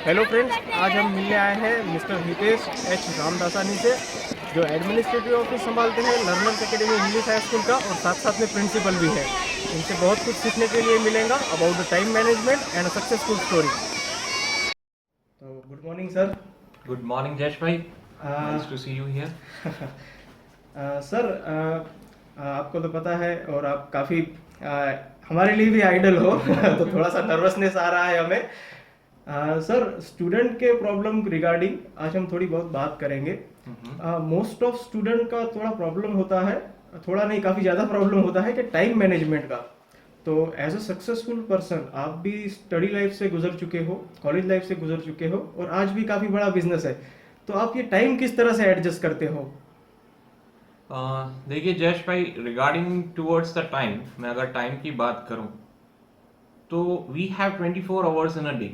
Hello friends, आज हम मिलने आए हैं मिस्टर हितेश एच रामदासानी से, जो एडमिनिस्ट्रेटिव ऑफिस संभालते हैं learners academy English high school का और साथ साथ में प्रिंसिपल भी है। इनसे बहुत कुछ सीखने के लिए मिलेगा about the time management and successful story. तो good morning sir. Good morning, Jesh bhai. Nice to see you here. Sir, आपको तो पता है और आप काफ़ी हमारे लिए भी आइडल हो तो थोड़ा सा नर्वसनेस आ रहा है हमें। सर, स्टूडेंट के प्रॉब्लम रिगार्डिंग आज हम थोड़ी बहुत बात करेंगे। मोस्ट ऑफ स्टूडेंट का थोड़ा प्रॉब्लम होता है, थोड़ा नहीं काफ़ी ज़्यादा प्रॉब्लम होता है कि टाइम मैनेजमेंट का। तो एज अ सक्सेसफुल पर्सन आप भी स्टडी लाइफ से गुजर चुके हो, कॉलेज लाइफ से गुजर चुके हो और आज भी काफ़ी बड़ा बिजनेस है, तो आप ये टाइम किस तरह से एडजस्ट करते हो? देखिए जयेश भाई, रिगार्डिंग टूवर्ड्स द टाइम, मैं अगर टाइम की बात करूं तो we have 24 hours in a day,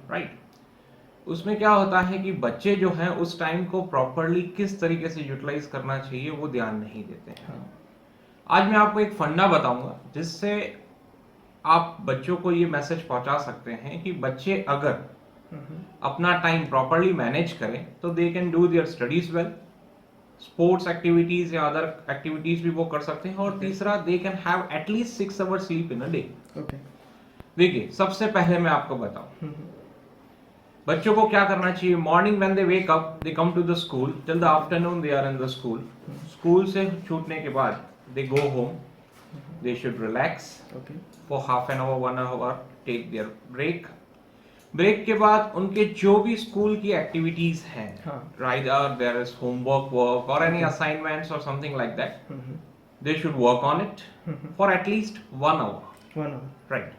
right. उसमें क्या होता है कि बच्चे जो हैं उस टाइम को प्रॉपरली किस तरीके से यूटिलाइज करना चाहिए वो ध्यान नहीं देते हैं। हाँ। आज मैं आपको एक फंडा बताऊंगा जिससे आप बच्चों को ये मैसेज पहुंचा सकते हैं कि बच्चे अगर अपना टाइम प्रॉपरली मैनेज करें तो they can do their studies well, sports activities या अदर एक्टिविटीज भी वो कर सकते हैं। और तीसरा, they can have at least 6 hour sleep in a day. देखिए, सबसे पहले मैं आपको बताऊं बच्चों को क्या करना चाहिए। Morning when they wake up, they come to the school, till the afternoon they are in the school. School से छूटने के बाद they go home, they should relax for half an hour, 1 hour, take their break. Break के बाद उनके जो भी school की एक्टिविटीज हैं, rather there is homework work और एनी असाइनमेंट्स और something like that, they should work on it for at least 1 hour, right.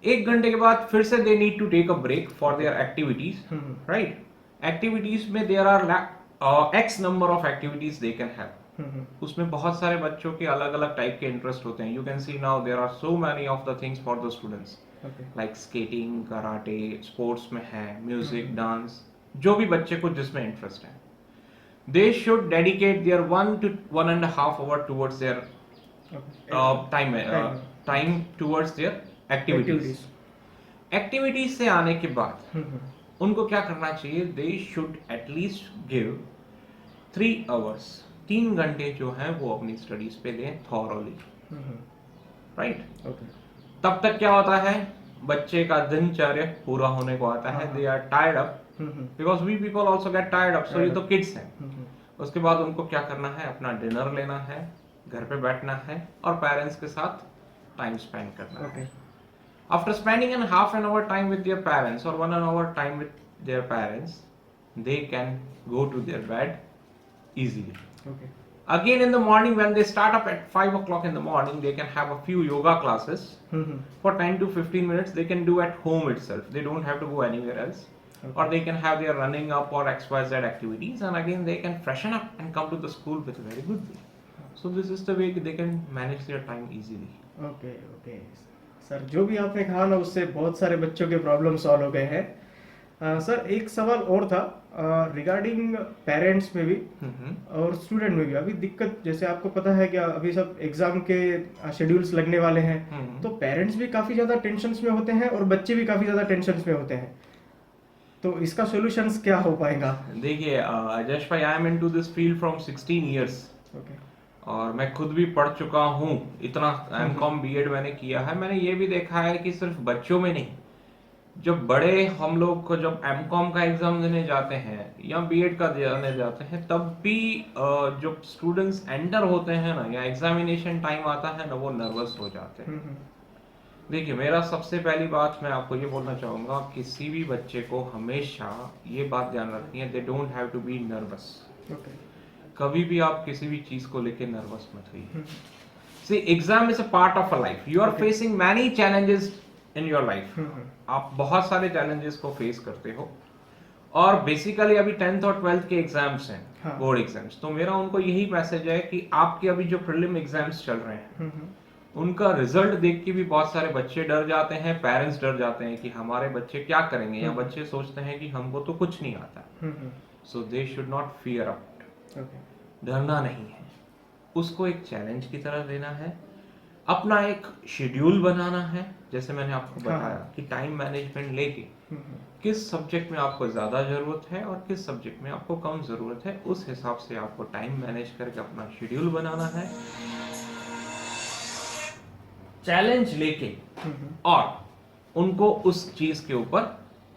1 घंटे के बाद फिर से they need to take a break for their activities, right. Activities में there are X number of activities they can have. उसमें बहुत सारे बच्चों के अलग अलग टाइप के इंटरेस्ट होते हैं। You can see now there are so many of the things for the students, like skating, karate, sports में है, म्यूजिक, डांस, जो भी बच्चे को जिसमें इंटरेस्ट है, they should dedicate their 1 to 1.5 hour towards their time towards their activities. Activities से आने के बाद उनको क्या करना चाहिए, they should at least give 3 hours, 3 घंटे जो है वो अपनी स्टडीज पे दें थॉरली, राइट। तब तक क्या होता है, बच्चे का दिनचर्या पूरा होने को आता है, they are tired up, because we people also get tired up, so ये तो किड्स हैं। उसके बाद उनको क्या करना है, अपना डिनर लेना है, घर पे बैठना है और पेरेंट्स के साथ टाइम स्पेंड करना है। After spending an half an hour time with their parents और 1 hour time with their parents, they can go to their bed easily. Again in the morning when they start up at 5 o'clock in the morning, they can have a few yoga classes for 10 to 15 minutes. They can do at home itself, they don't have to go anywhere else. Or they can have their running up or XYZ activities, and again they can freshen up and come to the school with a very good way. So this is the way they can manage their time easily. Okay sir, जो भी आपने कहा ना उससे बहुत सारे बच्चों के प्रॉब्लम सॉल्व हो गए हैं। सर, एक सवाल और था रिगार्डिंग पेरेंट्स में भी और स्टूडेंट में भी। अभी दिक्कत, जैसे आपको पता है कि अभी सब एग्जाम के शेड्यूल्स लगने वाले हैं, तो पेरेंट्स भी काफ़ी ज़्यादा टेंशन्स में होते हैं और बच्चे भी काफ़ी ज़्यादा टेंशन्स में होते हैं, तो इसका सॉल्यूशंस क्या हो पाएगा? देखिए अजय भाई, I am into this field from 16 years, और मैं खुद भी पढ़ चुका हूँ इतना। एमकॉम बीएड मैंने किया है। मैंने ये भी देखा है कि सिर्फ बच्चों में नहीं, जब बड़े हम लोग को जब एमकॉम का एग्जाम देने जाते हैं या बीएड का देने जाते हैं, तब भी जो स्टूडेंट्स एंटर होते हैं ना, या एग्जामिनेशन टाइम आता है ना, वो नर्वस हो जाते हैं। देखिए, मेरा सबसे पहली बात मैं आपको ये बोलना चाहूंगा, किसी भी बच्चे को हमेशा ये बात ध्यान रखनी है, they don't have to be nervous. कभी भी आप किसी भी चीज को लेके नर्वस मत होइए। See, exam is a part of a life. You are facing many challenges in your life. आप बहुत सारे चैलेंजेस को फेस करते हो, और बेसिकली अभी 10th और 12th के एग्जाम्स हैं, बोर्ड एग्जाम्स। तो मेरा उनको यही मैसेज है कि आपके अभी जो प्रीलिम एग्जाम्स चल रहे हैं, उनका रिजल्ट देख के भी बहुत सारे बच्चे डर जाते हैं, पेरेंट्स डर जाते हैं कि हमारे बच्चे क्या करेंगे, या बच्चे सोचते हैं कि हमको तो कुछ नहीं आता। So they should not fear up. डरना नहीं है, उसको एक चैलेंज की तरह लेना है, अपना एक शेड्यूल बनाना है। जैसे मैंने आपको बताया कि टाइम मैनेजमेंट लेके किस सब्जेक्ट में आपको ज़्यादा ज़रूरत है और किस सब्जेक्ट में आपको कम ज़रूरत है, उस हिसाब से आपको टाइम मैनेज करके अपना शेड्यूल बनाना है, चैलेंज लेके और उनको उस चीज़ के ऊपर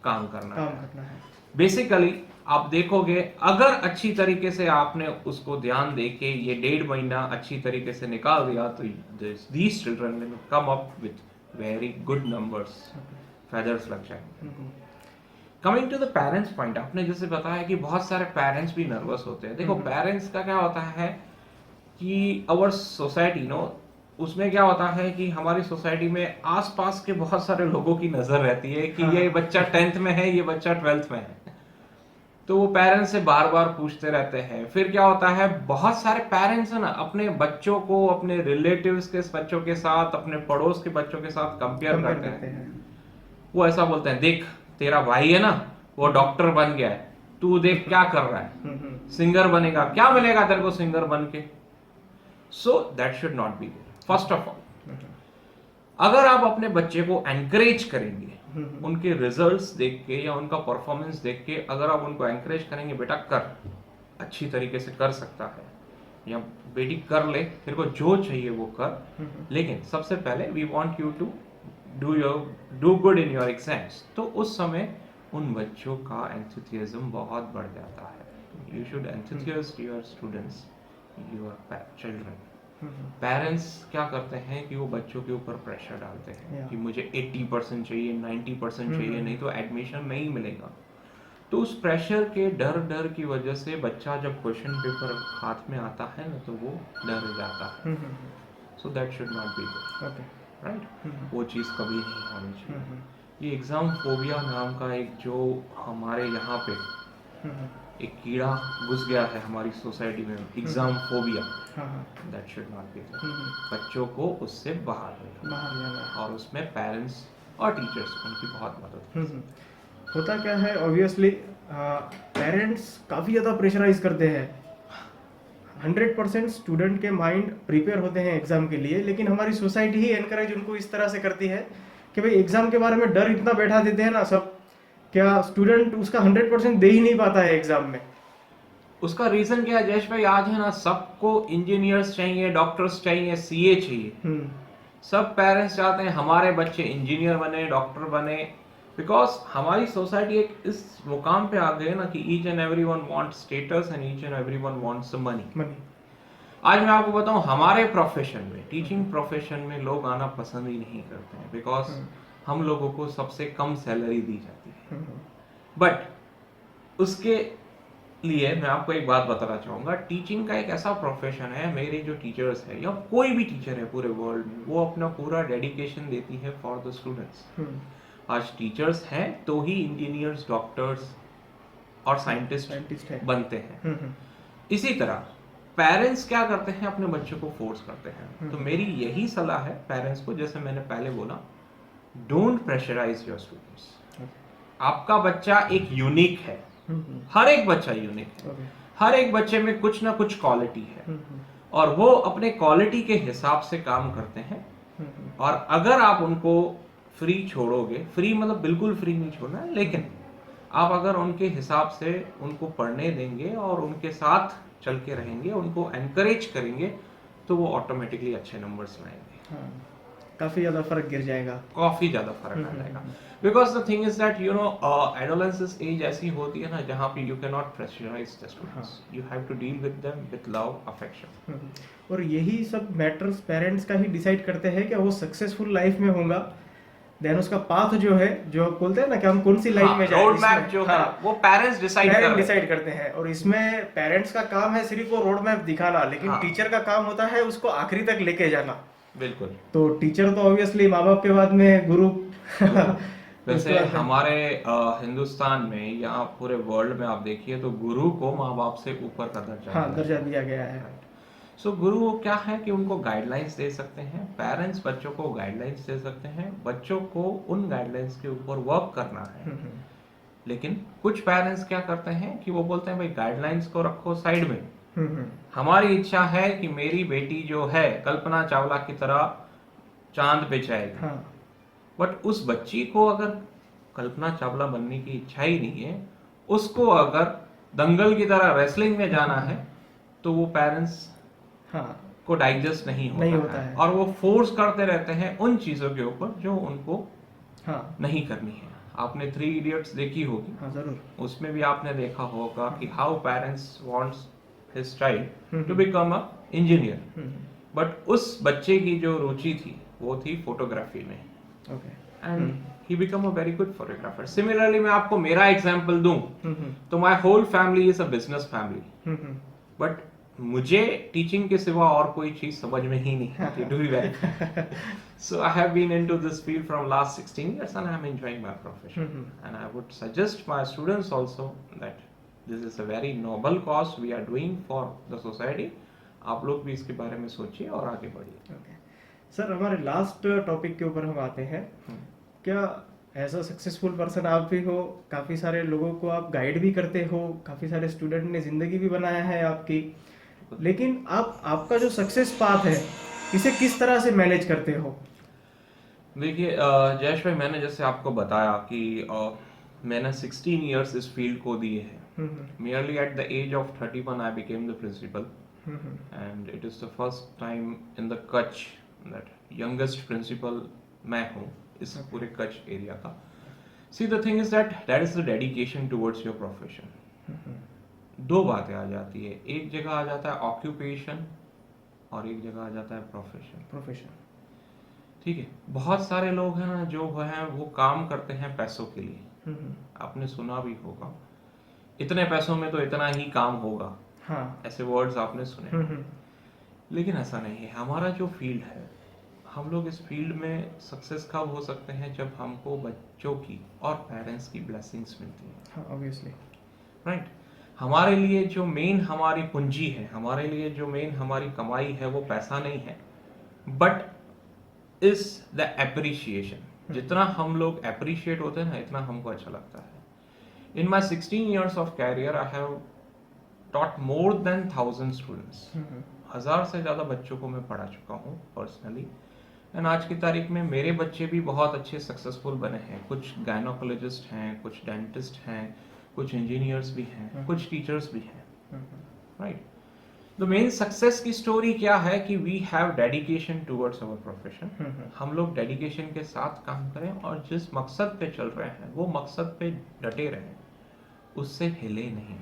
काम करना है। बेसिकली आप देखोगे अगर अच्छी तरीके से आपने उसको ध्यान देके ये 1.5 महीना अच्छी तरीके से निकाल दिया तो these children will come up with very good numbers, feathers लग जाएंगे। Coming to the parents point, आपने जैसे बताया कि बहुत सारे पेरेंट्स भी नर्वस होते हैं। देखो पेरेंट्स का क्या होता है कि अवर सोसाइटी नो, उसमें क्या होता है कि हमारी सोसाइटी में आसपास के बहुत सारे लोगों की नजर रहती है कि ये बच्चा 10th में है, ये बच्चा 12th में है, तो वो पेरेंट्स से बार बार पूछते रहते हैं। फिर क्या होता है, बहुत सारे पेरेंट्स है ना अपने बच्चों को अपने रिलेटिव्स के बच्चों के साथ, अपने पड़ोस के बच्चों के साथ कंपेयर करते हैं। वो ऐसा बोलते हैं, देख तेरा भाई है ना वो डॉक्टर बन गया है, तू देख क्या कर रहा है, सिंगर बनेगा, क्या मिलेगा तेरे को सिंगर बन के। So that should not be there. First of all अगर आप अपने बच्चे को एनकरेज करेंगे, उनके रिजल्ट्स देख के या उनका परफॉर्मेंस देख के अगर आप उनको एनकरेज करेंगे, बेटा कर, अच्छी तरीके से कर सकता है, या बेटी कर ले, तेरे को जो चाहिए वो कर, लेकिन सबसे पहले we want you to do good in your exams. तो उस समय उन बच्चों का एंथुसियाज्म बहुत बढ़ जाता है। You should enthuse your students, your children. Parents क्या करते हैं कि वो बच्चों के ऊपर प्रेशर डालते हैं कि मुझे 80% चाहिए, 90% चाहिए, नहीं तो एडमिशन नहीं मिलेगा। तो उस प्रेशर के डर की वजह से बच्चा जब क्वेश्चन पेपर हाथ में आता है ना तो वो डर जाता है। So that should not be there, right. वो चीज़ कभी नहीं होनी चाहिए। ये एग्जाम फोबिया नाम का एक जो हमारे यहाँ पे एक कीड़ा घुस गया है हमारी सोसाइटी में, exam phobia, that should not be there. बच्चों को उससे बाहर लाना और उसमें पेरेंट्स और टीचर्स उनकी बहुत मदद। होता क्या है, ऑब्वियसली पेरेंट्स काफ़ी ज़्यादा प्रेशराइज करते हैं। 100% स्टूडेंट के माइंड प्रिपेयर होते हैं एग्जाम के लिए, लेकिन हमारी सोसाइटी ही एनकरेज उनको इस तरह से करती है कि भाई एग्जाम के बारे में डर इतना बैठा देते हैं ना सब, क्या स्टूडेंट उसका 100% दे ही नहीं पाता है एग्जाम में। उसका रीजन क्या है जयेश भाई, आज है ना सबको इंजीनियर्स चाहिए, डॉक्टर्स चाहिए, सीए चाहिए। सब पेरेंट्स चाहते हैं हमारे बच्चे इंजीनियर बने, डॉक्टर बने, बिकॉज हमारी सोसाइटी एक इस मुकाम पे आ गई है ना कि each and everyone wants status and each and everyone wants money. आज मैं आपको बताऊं हमारे प्रोफेशन में, टीचिंग प्रोफेशन में लोग आना पसंद ही नहीं करते हैं, बिकॉज हम लोगों को सबसे कम सैलरी दी जाती है। बट उसके लिए मैं आपको एक बात बताना चाहूंगा, टीचिंग का एक ऐसा प्रोफेशन है, मेरे जो टीचर्स है या कोई भी टीचर है पूरे वर्ल्ड में, वो अपना पूरा डेडिकेशन देती है फॉर द स्टूडेंट्स। आज टीचर्स हैं तो ही इंजीनियर्स, डॉक्टर्स और साइंटिस्ट बनते हैं। इसी तरह पेरेंट्स क्या करते हैं, अपने बच्चों को फोर्स करते हैं। तो मेरी यही सलाह है पेरेंट्स को, जैसे मैंने पहले बोला, डोंट प्रेशराइज योर स्टूडेंट्स। आपका बच्चा एक यूनिक है, हर एक बच्चा यूनिक है, हर एक बच्चे में कुछ ना कुछ क्वालिटी है और वो अपने क्वालिटी के हिसाब से काम करते हैं। और अगर आप उनको फ्री छोड़ोगे, फ्री मतलब बिल्कुल फ्री नहीं छोड़ना है, लेकिन आप अगर उनके हिसाब से उनको पढ़ने देंगे और उनके साथ चल के रहेंगे, उनको एनकरेज करेंगे, तो वो ऑटोमेटिकली अच्छे नंबर्स लाएंगे। काफी ज्यादा फर्क गिर जाएगा, काफी ज्यादा फर्क आ जाएगा। Because the thing is that you know adolescence age ऐसी होती है ना जहाँ पे you can not pressurise the students, you have to deal with them with love, affection. और यही सब मैटर्स पेरेंट्स का ही डिसाइड करते हैं कि वो सक्सेसफुल लाइफ में होगा, देन उसका पाथ जो है, जो बोलते हैं ना कि हम कौन सी लाइफ में जाएं, रोड मैप जो है वो पेरेंट्स डिसाइड करते हैं। और इसमें पेरेंट्स का काम है सिर्फ वो रोड मैप दिखाना, लेकिन टीचर का काम होता है उसको आखिरी तक लेके जाना। बिल्कुल। तो टीचर तो ऑब्वियसली माँ बाप के बाद में गुरु। वैसे हमारे हिंदुस्तान में या पूरे वर्ल्ड में आप देखिए तो गुरु को माँ बाप से ऊपर का दर्जा दिया गया है। सो गुरु क्या है कि उनको गाइडलाइंस दे सकते हैं, पेरेंट्स बच्चों को गाइडलाइंस दे सकते हैं, बच्चों को उन गाइडलाइंस के ऊपर वर्क करना है। लेकिन कुछ पेरेंट्स क्या करते हैं कि वो बोलते हैं भाई गाइडलाइंस को रखो साइड में, हमारी इच्छा है कि मेरी बेटी जो है कल्पना चावला की तरह चांद पे जाएगी। बट उस बच्ची को अगर कल्पना चावला बनने की इच्छा ही नहीं है, उसको अगर दंगल की तरह रेसलिंग में जाना है तो वो पेरेंट्स हाँ को डाइजेस्ट नहीं नहीं होता होता है है। और वो फोर्स करते रहते हैं उन चीजों के ऊपर जो उनको हाँ नहीं करनी है। आपने 3 इडियट्स देखी होगी, हाँ जरूर। उसमें भी आपने देखा होगा कि how parents wants his child to hmm. Become a engineer, hmm. But उस बच्चे की जो रुचि थी वो थी फोटोग्राफी में, okay. And he become a very good photographer. Similarly मैं आपको मेरा एग्जांपल दूं हम्म। तो my whole family is a business family, hmm. But मुझे टीचिंग के सिवा और कोई चीज समझ में ही नहीं आती, to be very frank. So I have been into this field from last 16 years and I am enjoying my profession. And I would suggest my students also that this is a very noble cause we are doing for the society. आप लोग भी इसके बारे में सोचिए और आगे बढ़िए। ओके सर, हमारे लास्ट टॉपिक के ऊपर हम आते हैं। क्या एज अ सक्सेसफुल पर्सन आप भी हो, काफ़ी सारे लोगों को आप गाइड भी करते हो, काफ़ी सारे स्टूडेंट ने ज़िंदगी भी बनाया है आपकी, लेकिन आप आपका जो सक्सेस पाथ है इसे किस तरह से मैनेज करते हो? देखिए जयेश भाई, मैंने जैसे आपको बताया कि मैंने 16 इयर्स इस फील्ड को दिए हैं। Merely at the age of 31 I became the principal, and it is the first time in the Kutch that youngest principal मैं हूँ इस पूरे कच्छ एरिया का। See the thing is that is the dedication towards your profession. दो बातें आ जाती है, एक जगह आ जाता है ऑक्यूपेशन और एक जगह आ जाता है प्रोफेशन। ठीक है, बहुत सारे लोग हैं ना जो हैं वो काम करते हैं पैसों के लिए। आपने सुना भी होगा, इतने पैसों में तो इतना ही काम होगा। हाँ। ऐसे वर्ड्स आपने सुने। लेकिन ऐसा नहीं है। हमारा जो फील्ड है, हम लोग इस फील्ड में सक्सेस कब हो सकते हैं जब हमको बच्चों की और पेरेंट्स की ब्लेसिंग्स मिलती हैं। हाँ ऑब्वियसली। राइट। हमारे लिए जो मेन हमारी पूंजी है, हमारे लिए जो मेन हमारी कमाई है वो पैसा नहीं है, बट इज द एप्रिशिएशन। जितना हम लोग एप्रिशिएट होते हैं ना, इतना हमको अच्छा लगता है। In my 16 years of career I have taught more than 1000 students. 1000 से ज़्यादा बच्चों को मैं पढ़ा चुका हूँ पर्सनली, एंड आज की तारीख में मेरे बच्चे भी बहुत अच्छे सक्सेसफुल बने हैं। कुछ गायनोकोलॉजिस्ट हैं, कुछ डेंटिस्ट हैं, कुछ इंजीनियर्स भी हैं, कुछ टीचर्स भी हैं। राइट। द मेन सक्सेस की स्टोरी क्या है कि we have dedication towards our profession. हम लोग डेडिकेशन के साथ काम करें और जिस मकसद पे चल रहे हैं वो मकसद पे डटे रहें, उससे हिले नहीं,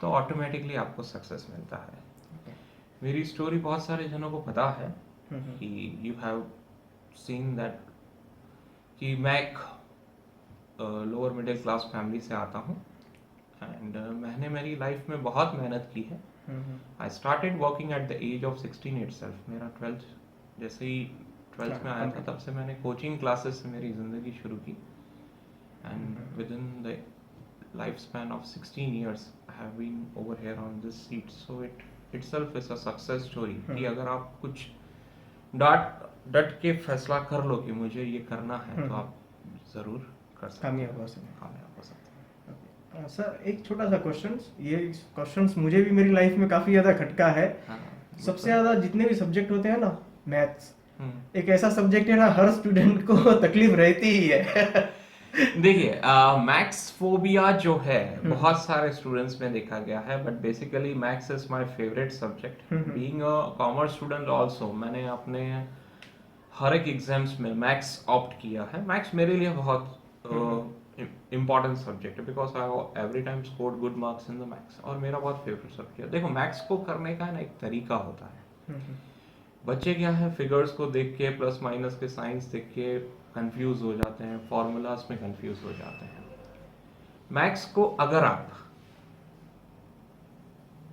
तो ऑटोमेटिकली आपको सक्सेस मिलता है। मेरी स्टोरी बहुत सारे जनों को पता है कि यू हैव सीन दैट कि मैं एक लोअर मिडिल क्लास फैमिली से आता हूँ, एंड मैंने मेरी लाइफ में बहुत मेहनत की है। I started working at the age of 16 itself। मेरा 12th जैसे ही 12th में आया था तब से मैंने कोचिंग क्लासेस से मेरी ज़िंदगी शुरू की, and within the life span of 16 years I have been over here on this seat. So it itself is a success story कि अगर आप कुछ डट के फैसला कर लो कि मुझे ये करना है तो आप जरूर कर सकते हैं, कामयाब हो सकते हैं। कामयाब हो सकते हैं। सर एक छोटा सा क्वेश्चन, ये क्वेश्चन मुझे भी मेरी लाइफ में काफी ज्यादा खटका है। हाँ, सबसे ज्यादा जितने भी सब्जेक्ट होते हैं ना, मैथ्स हम्म। एक ऐसा सब्जेक्ट है ना, हर स्टूडेंट को तकलीफ रहती ही है। देखिए मैथ्स फोबिया जो है बहुत सारे स्टूडेंट्स में देखा गया है, but basically maths is my favourite subject. Being a commerce student also मैंने अपने हर एक एग्जाम्स में मैथ्स ऑप्ट किया है। मैथ्स मेरे लिए बहुत इम्पॉर्टेंट सब्जेक्ट है because I every time scored good marks in the maths, और मेरा बहुत फेवरेट सब्जेक्ट है। देखो मैथ्स को करने का ना एक तरीका होता है। बच्चे क्या है, फिगर्स को देख के, प्लस माइनस के साइंस देख के कंफ्यूज हो जाते हैं, फॉर्मूलाज में कंफ्यूज हो जाते हैं। मैथ्स को अगर आप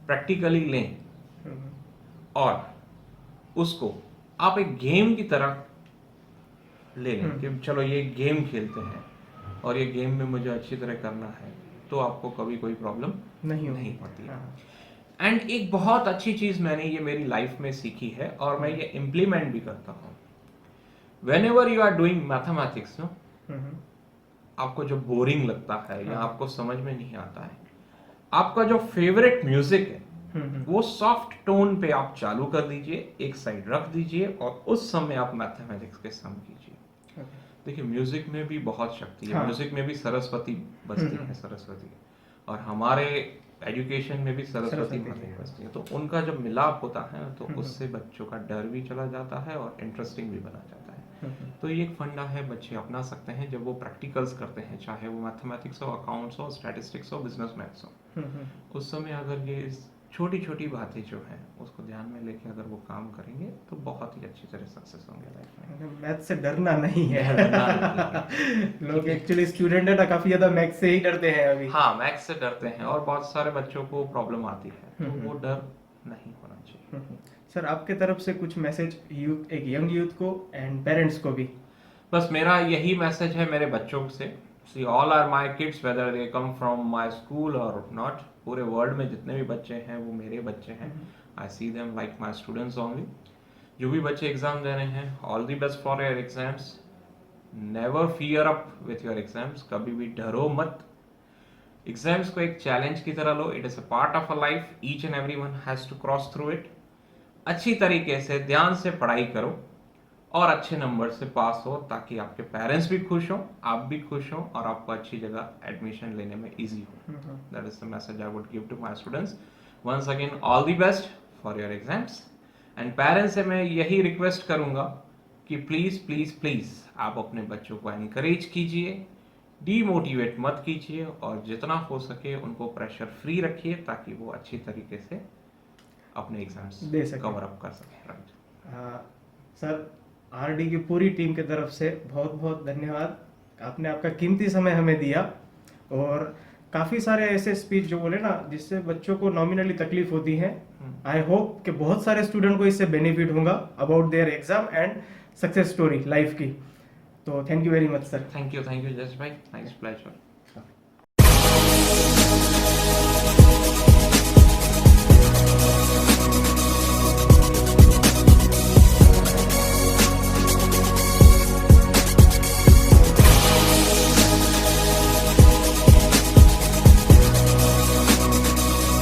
प्रैक्टिकली लें और उसको आप एक गेम की तरह ले लें कि चलो ये गेम खेलते हैं और ये गेम में मुझे अच्छी तरह करना है, तो आपको कभी कोई प्रॉब्लम नहीं होती है। एंड एक बहुत अच्छी चीज मैंने ये मेरी लाइफ में सीखी है और मैं ये इम्प्लीमेंट भी करता हूँ। Whenever you are doing mathematics, no, आपको जो बोरिंग लगता है या आपको समझ में नहीं आता है, आपका जो फेवरेट म्यूजिक है वो सॉफ्ट टोन पे आप चालू कर दीजिए, एक साइड रख दीजिए और उस समय आप मैथमेटिक्स के सम कीजिए। देखिए म्यूजिक में भी बहुत शक्ति है, हाँ। म्यूजिक में भी सरस्वती बसती है, सरस्वती। और हमारे एजुकेशन में भी सरस्वती सरस्वती माता जी। बसती है, तो उनका जब मिलाप होता है तो उससे बच्चों का डर भी चला जाता है और इंटरेस्टिंग भी बना जाता है। तो ये एक फंडा है, बच्चे अपना सकते हैं जब वो प्रैक्टिकल्स करते हैं, चाहे वो मैथमेटिक्स हो, अकाउंट्स हो, स्टैटिस्टिक्स हो, बिजनेस मैथ्स हो। उस समय अगर ये छोटी छोटी बातें जो हैं उसको ध्यान में लेके अगर वो काम करेंगे तो बहुत ही अच्छी तरह सक्सेस होंगे लाइफ में। मैथ से डरना नहीं है। डरना नहीं लोग एक्चुअली स्टूडेंट है ना, काफी ज्यादा मैथ से ही डरते हैं अभी। हाँ, मैथ्स से डरते हैं और बहुत सारे बच्चों को प्रॉब्लम आती है, तो वो डर नहीं होना चाहिए। सर आपके तरफ से कुछ मैसेज यूथ, एक यंग यूथ को एंड पेरेंट्स को भी? बस मेरा यही मैसेज है मेरे बच्चों से, see all are my kids whether they come from my school और नॉट। पूरे वर्ल्ड में जितने भी बच्चे हैं वो मेरे बच्चे हैं, I see them like my students only. जो भी बच्चे एग्जाम दे रहे हैं, all the best for your exams, never fear up with your exams, कभी भी डरो मत। एग्जाम्स को एक चैलेंज की तरह लो, it is a part of a life, each and everyone has to cross through it. अच्छी तरीके से दैन से पढ़ाई करो और अच्छे नंबर से पास हो, ताकि आपके पेरेंट्स भी खुश हो, आप भी खुश हो और आपको अच्छी जगह एडमिशन लेने में इजी हो। That is the message I would give to my students. Once again all the best for your exams. And parents से मैं यही रिक्वेस्ट करूंगा कि प्लीज प्लीज प्लीज आप अपने बच्चों को एनकरेज कीजिए, डीमोटिवेट मत कीजिए और जितना हो सके उनको प्रेशर फ्री रखिए, ताकि वो अच्छी तरीके से अपने एग्जाम्स दे सकें। कवर अप कर सकें। राइट सर, आरडी की पूरी टीम की तरफ से बहुत बहुत धन्यवाद। आपने आपका कीमती समय हमें दिया और काफ़ी सारे ऐसे स्पीच जो बोले ना जिससे बच्चों को नॉमिनली तकलीफ होती है, आई होप कि बहुत सारे स्टूडेंट को इससे बेनिफिट होगा about their exam and success story life की। तो thank you very much sir. Thank you जस भाई, नाइस प्लेजर।